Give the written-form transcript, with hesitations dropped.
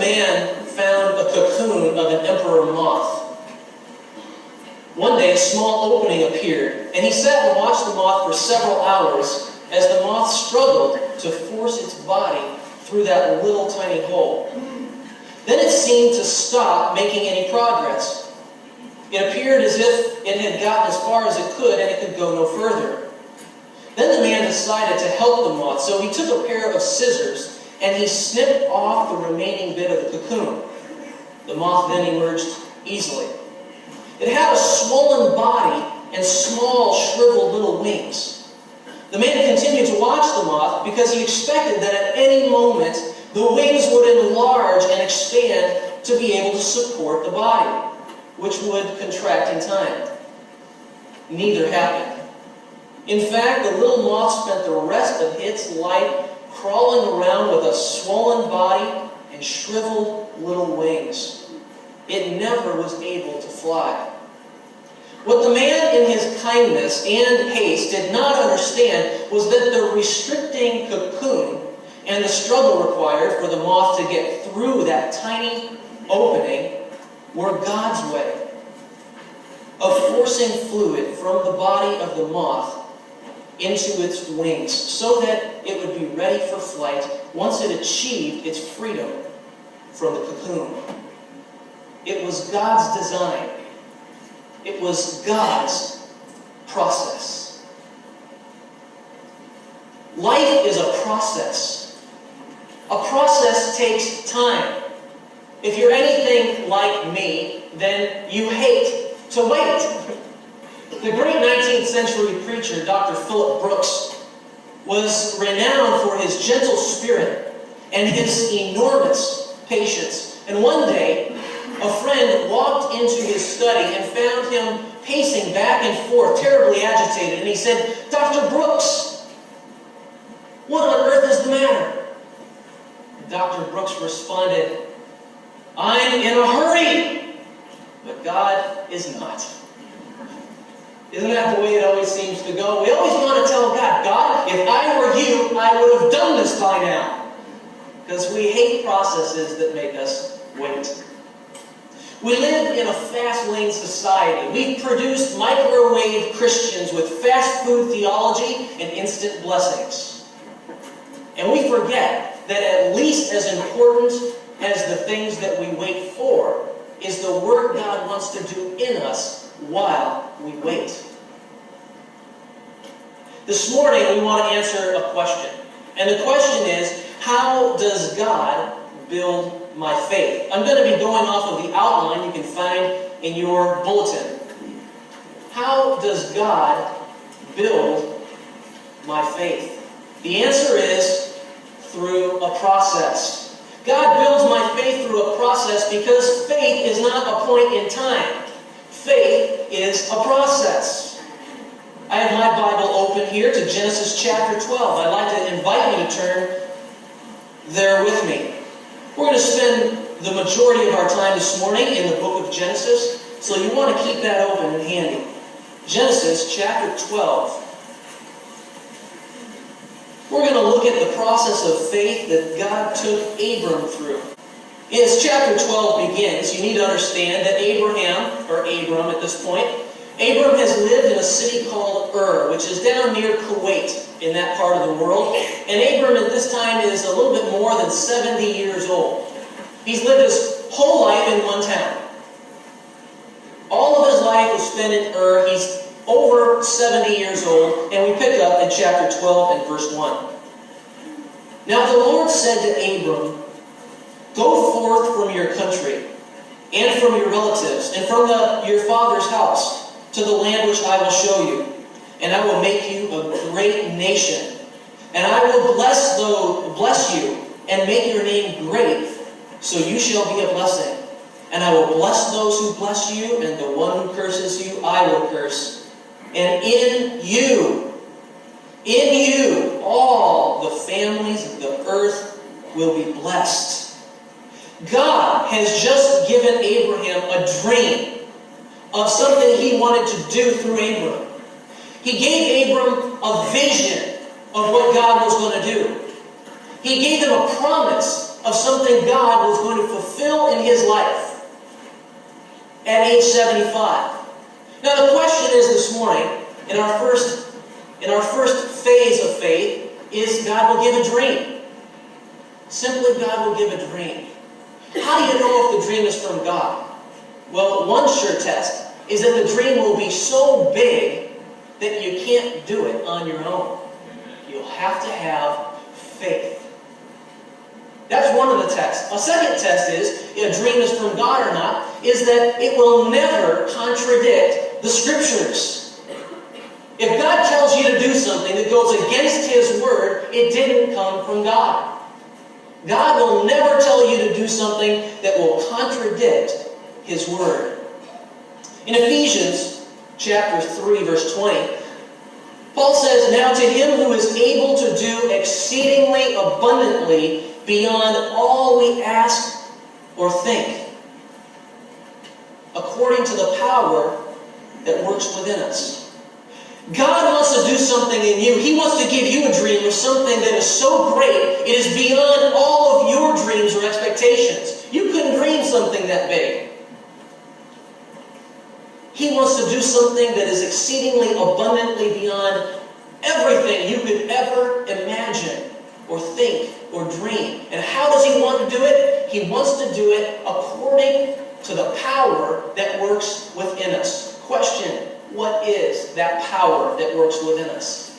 man found a cocoon of an emperor moth. One day, a small opening appeared, and he sat and watched the moth for several hours as the moth struggled to force its body through that little tiny hole. Then it seemed to stop making any progress. It appeared as if it had gotten as far as it could, and it could go no further. Then the man decided to help the moth, so he took a pair of scissors and he snipped off the remaining bit of the cocoon. The moth then emerged easily. It had a swollen body and small, shriveled little wings. The man continued to watch the moth because he expected that at any moment the wings would enlarge and expand to be able to support the body, which would contract in time. Neither happened. In fact, the little moth spent the rest of its life crawling around with a swollen body and shriveled little wings. It never was able to fly. What the man in his kindness and haste did not understand was that the restricting cocoon and the struggle required for the moth to get through that tiny opening were God's way of forcing fluid from the body of the moth into its wings so that it would be ready for flight once it achieved its freedom from the cocoon. It was God's design. It was God's process. Life is a process. A process takes time. If you're anything like me, then you hate to wait. The great 19th century preacher, Dr. Philip Brooks, was renowned for his gentle spirit and his enormous patience. And one day, a friend walked into his study and found him pacing back and forth, terribly agitated. And he said, "Dr. Brooks, what on earth is the matter?" And Dr. Brooks responded, "I'm in a hurry, but God is not." Isn't that the way it always seems to go? We always want to tell God, "God, if I were you, I would have done this by now." Because we hate processes that make us wait. We live in a fast-lane society. We've produced microwave Christians with fast food theology and instant blessings. And we forget that at least as important as the things that we wait for is the work God wants to do in us while we wait. This morning we want to answer a question. And the question is, how does God build my faith? I'm going to be going off of the outline you can find in your bulletin. How does God build my faith? The answer is through a process. God builds my faith through a process because faith is not a point in time. Faith is a process. I have my Bible open here to Genesis chapter 12. I'd like to invite you to turn there with me. We're going to spend the majority of our time this morning in the book of Genesis, so you want to keep that open and handy. Genesis chapter 12. We're going to look at the process of faith that God took Abram through. As chapter 12 begins, you need to understand that Abram at this point, Abram has lived in a city called Ur, which is down near Kuwait in that part of the world. And Abram at this time is a little bit more than 70 years old. He's lived his whole life in one town. All of his life was spent in Ur. He's over 70 years old, and we pick up in chapter 12 and verse 1. Now the Lord said to Abram, "Go forth from your country, and from your relatives, and from your father's house, to the land which I will show you. And I will make you a great nation. And I will bless you, and make your name great, so you shall be a blessing. And I will bless those who bless you, and the one who curses you I will curse. And in you, all the families of the earth will be blessed." God has just given Abraham a dream of something he wanted to do through Abram. He gave Abram a vision of what God was going to do. He gave him a promise of something God was going to his life at age 75. Now the question is this morning, in our first phase of faith, is God will give a dream. Simply, God will give a dream. How do you know if the dream is from God? Well, one sure test is that the dream will be so big that you can't do it on your own. You'll have to have faith. That's one of the tests. A second test is, if a dream is from God or not, is that it will never contradict the Scriptures. If God tells you to do something that goes against His Word, it didn't come from God. God will never tell you to do something that will contradict His Word. In Ephesians chapter 3, verse 20, Paul says, "Now to Him who is able to do exceedingly abundantly beyond all we ask or think, according to the power that works within us." God wants to do something in you. He wants to give you a dream of something that is so great, it is beyond all of your dreams or expectations. You couldn't dream something that big. He wants to do something that is exceedingly abundantly beyond everything you could ever imagine or think or dream. And how does He want to do it? He wants to do it according to the power that works within us. Question: what is that power that works within us?